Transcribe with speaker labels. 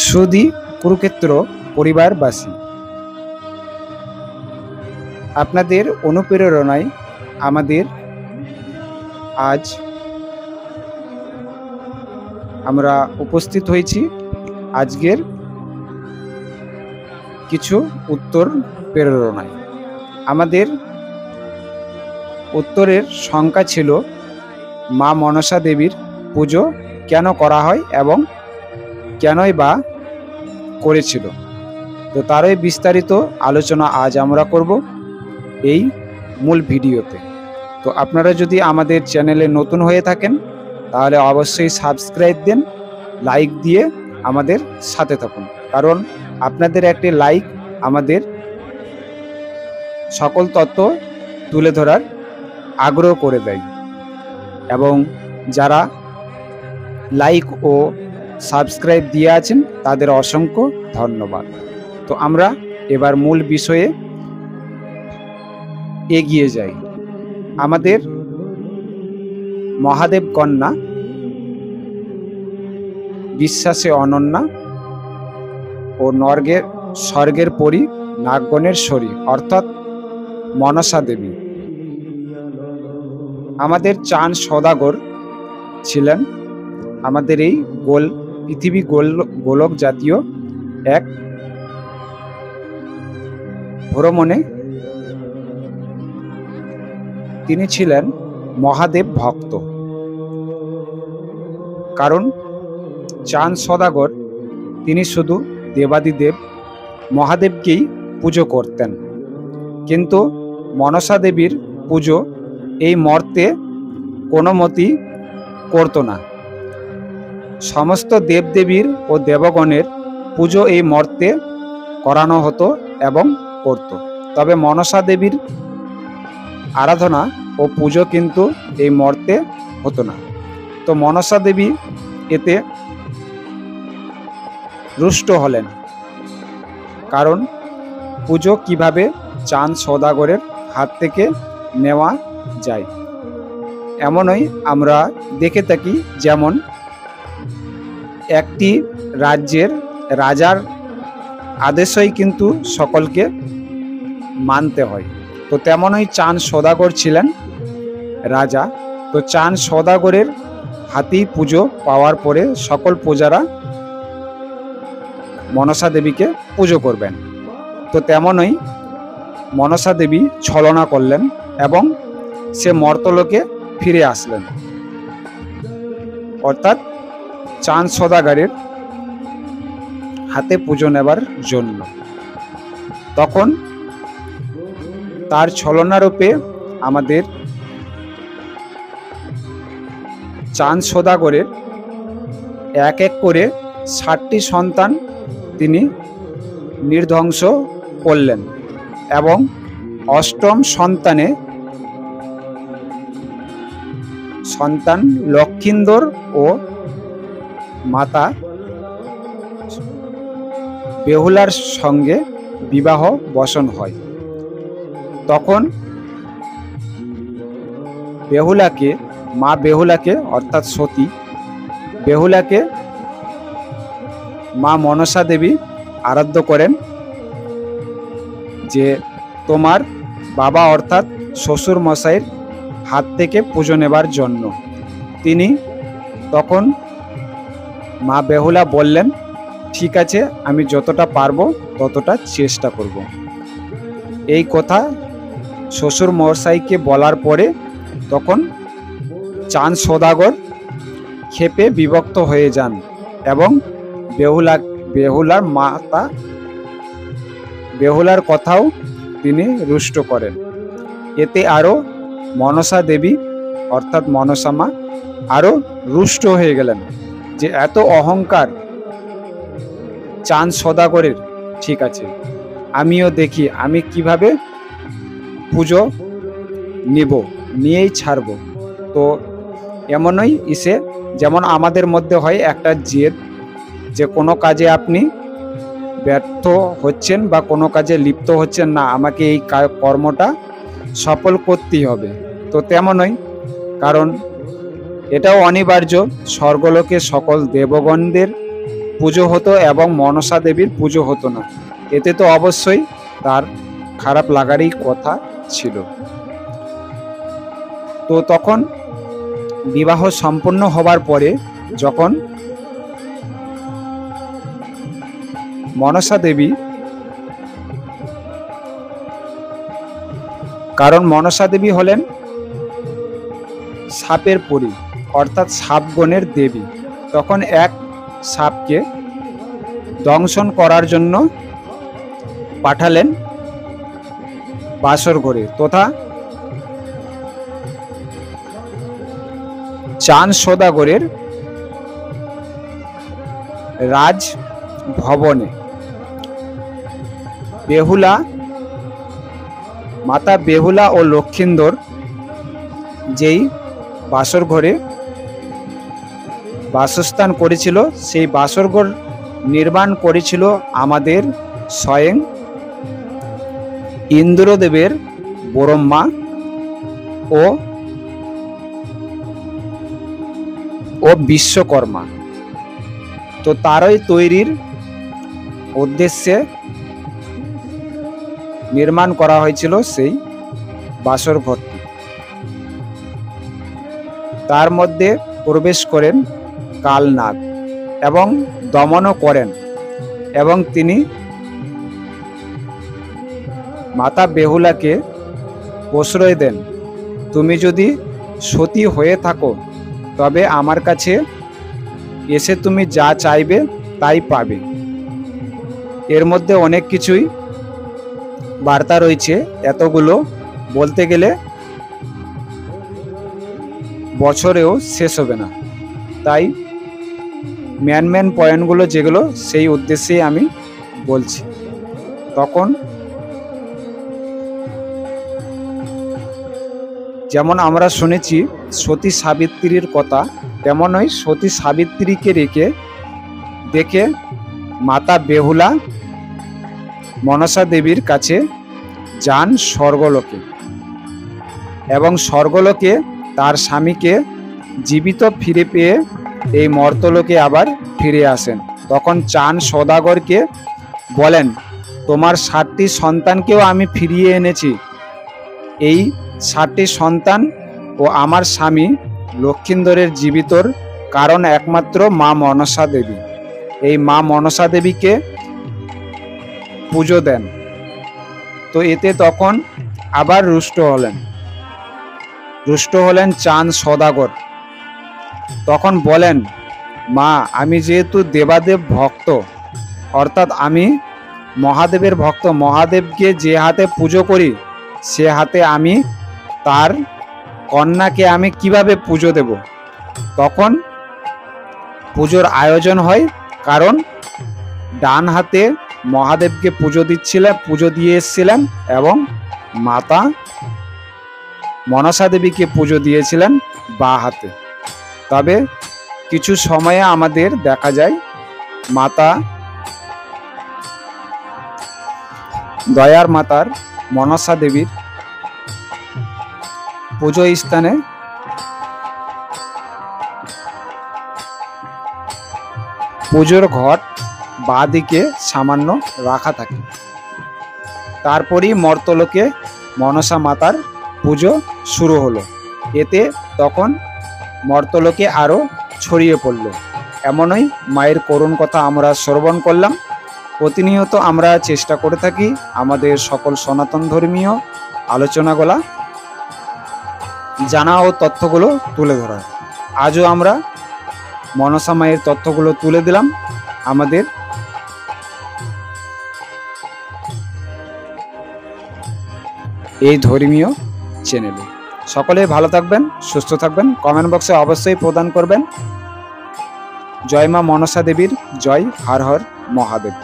Speaker 1: সুধী কুরুক্ষেত্র পরিবারবাসী, আপনাদের অনুপ্রেরণায় আমাদের আজ আমরা উপস্থিত হয়েছি আজকের কিছু উত্তর প্রেরণায়। আমাদের উত্তরের সংখ্যা ছিল মা মনসা দেবীর পুজো কেন করা হয় এবং কেনই বা করেছিল। তো তারই বিস্তারিত আলোচনা আজ আমরা করব এই মূল ভিডিওতে। তো আপনারা যদি আমাদের চ্যানেলে নতুন হয়ে থাকেন তাহলে অবশ্যই সাবস্ক্রাইব দেন, লাইক দিয়ে আমাদের সাথে থাকুন, কারণ আপনাদের একটি লাইক আমাদের সকল তথ্য তুলে ধরার আগ্রহ করে দেয়। এবং যারা লাইক ও সাবস্ক্রাইব দিয়ে আছেন তাদের অসংখ্য ধন্যবাদ। তো আমরা এবার মূল বিষয়ে এগিয়ে যাই। আমাদের মহাদেব কন্যা, বিশ্বাসে অনন্যা ও স্বর্গের পরী, নাগগণের শরী অর্থাৎ মনসা দেবী। আমাদের চাঁদ সওদাগর ছিলেন আমাদের এই পৃথিবী গোলক জাতীয় এক ভ্রমণে তিনি ছিলেন মহাদেব ভক্ত। কারণ চাঁদ সওদাগর তিনি শুধু দেবাদিদেব মহাদেবকেই পুজো করতেন, কিন্তু মনসা দেবীর পুজো এই মর্তে কোনো মতেই করত না। সমস্ত দেবদেবীর ও দেবগণের পুজো এই মর্তে করানো হতো এবং করত, তবে মনসা দেবীর আরাধনা ও পুজো কিন্তু এই মর্তে হতো না। তো মনসা দেবী এতে রুষ্ট হলেন, কারণ পুজো কিভাবে চাঁদ সওদাগরের হাত থেকে নেওয়া যায়। এমনই আমরা দেখে থাকি, যেমন একটি রাজ্যের রাজার আদেশই কিন্তু সকলকে মানতে হয়। তো তেমনই চাঁদ সওদাগর ছিলেন রাজা। তো চাঁদ সওদাগরের হাতেই পুজো পাওয়ার পরে সকল প্রজারা মনসা দেবীকে পুজো করবেন। তো তেমনই মনসা দেবী ছলনা করলেন এবং সে মর্তলোকে ফিরে আসলেন, অর্থাৎ চাঁদ সওদাগরের হাতে পুজো নেবার জন্য। তখন তার ছলনারূপে আমাদের চাঁদ সওদাগরের এক এক করে 60টি সন্তান তিনি নির্ধ্বংস করলেন এবং অষ্টম সন্তান লক্ষিন্দর ও মাতা বেহুলার সঙ্গে বিবাহ বসন হয়। তখন মা বেহুলাকে অর্থাৎ সতী বেহুলাকে মা মনসা দেবী আরাধ্য করেন যে তোমার বাবা অর্থাৎ শ্বশুর মশাইয়ের হাত থেকে পুজো নেবার জন্য। তিনি তখন মা বেহুলা বললেন, ঠিক আছে, আমি যতটা পারবো ততটা চেষ্টা করব। এই কথা শ্বশুর মশাইকে বলার পরে তখন চাঁদ সওদাগর ক্ষেপে বিভক্ত হয়ে যান এবং বেহুলার কথাও তিনি রুষ্ট করেন। এতে আরও মনসা দেবী অর্থাৎ মনসা মা আরও রুষ্ট হয়ে গেলেন যে এত অহংকার চাঁদ সওদাগরের, ঠিক আছে আমিও দেখি আমি কিভাবে পুজো নিয়েই ছাড়ব। তো এমনই যেমন আমাদের মধ্যে হয় একটা জেদ, যে কোনো কাজে আপনি ব্যর্থ হচ্ছেন বা কোনো কাজে লিপ্ত হচ্ছেন না, আমাকে এই কর্মটা সফল করতেই হবে। তো তেমনই, কারণ এটাও অনিবার্য, স্বর্গলোকে সকল দেবগণদের পুজো হতো এবং মনসা দেবীর পুজো হতো না। এতে তো অবশ্যই তার খারাপ লাগারই কথা ছিল। তো তখন বিবাহ সম্পন্ন হবার পরে যখন মনসা দেবী, কারণ মনসা দেবী হলেন সাপের পরী, অর্থাৎ সাপগণের দেবী, তখন এক সাপকে দংশন করার জন্য পাঠালেন বাসর ঘরে তথা চান সদাগরের রাজভবনে। বেহুলা, মাতা বেহুলা ও লক্ষিন্দর যেই বাসর ঘরে বাসস্থান করেছিল, সেই বাসর ঘর নির্মাণ করেছিল আমাদের স্বয়ং ইন্দ্রদেবের ব্রহ্মা ও বিশ্বকর্মা। তো তারই তৈরির উদ্দেশ্যে নির্মাণ করা হয়েছিল সেই বাসর ঘরটি। তার মধ্যে প্রবেশ করেন কালনাগ এবং দমনও করেন, এবং তিনি মাতা বেহুলাকে প্রশ্রয় দেন, তুমি যদি সতী হয়ে থাকো তবে আমার কাছে এসে তুমি যা চাইবে তাই পাবে। এর মধ্যে অনেক কিছুই বার্তা রয়েছে, এতগুলো বলতে গেলে বছরেও শেষ হবে না, তাই মেন পয়েন্টগুলো যেগুলো সেই উদ্দেশ্যেই আমি বলছি। তখন যেমন আমরা শুনেছি সতী সাবিত্রীর কথা, তেমনই সতী সাবিত্রীকে দেখে মাতা বেহুলা মনসা দেবীর কাছে যান স্বর্গলোকে, এবং স্বর্গলোকে তার স্বামীকে জীবিত ফিরে পেয়ে এই মর্তলোকে আবার ফিরে আসেন। তখন চান সদাগরকে বলেন, তোমার 7টি সন্তানকেও আমি ফিরিয়ে এনেছি। এই 7টি সন্তান ও আমার স্বামী লক্ষিন্দরের জীবিতর কারণ একমাত্র মা মনসা দেবী। এই মা মনসা দেবীকে পুজো দেন। তো এতে তখন আবার রুষ্ট হলেন চাঁদ সদাগর। তখন বলেন, মা আমি যেহেতু দেবাদেব ভক্ত, অর্থাৎ আমি মহাদেবের ভক্ত, মহাদেবকে যে হাতে পুজো করি সে হাতে আমি তার কন্যাকে আমি কিভাবে পুজো দেব। তখন পুজোর আয়োজন হয়, কারণ ডান হাতে মহাদেবকে পুজো দিয়ে এসেছিলেন এবং মাতা মনসা দেবীকে পুজো দিয়েছিলেন বাঁ হাতে। তবে কিছু সময়ে আমাদের দেখা যায় মাতা দয়ার মাতার মনসা দেবীর পুজো স্থানে পুজোর ঘট বাঁ দিকে সামান্য রাখা থাকে। তারপরই মর্তলোকে মনসা মাতার পুজো শুরু হলো। এতে তখন মর্তলোকে আরও ছড়িয়ে পড়ল। এমনই মায়ের করুণ কথা আমরা শ্রবণ করলাম। প্রতিনিয়ত আমরা চেষ্টা করে থাকি আমাদের সকল সনাতন ধর্মীয় আলোচনাগুলা জানা ও তথ্যগুলো তুলে ধরার। আজও আমরা মনসা মায়ের তথ্যগুলো তুলে দিলাম আমাদের এই ধর্মীয় চ্যানেলে। সকলে ভালো থাকবেন, সুস্থ থাকবেন। কমেন্ট বক্সে অবশ্যই প্রদান করবেন। জয় মা মনসা দেবীর জয়, হর হর মহাদেব।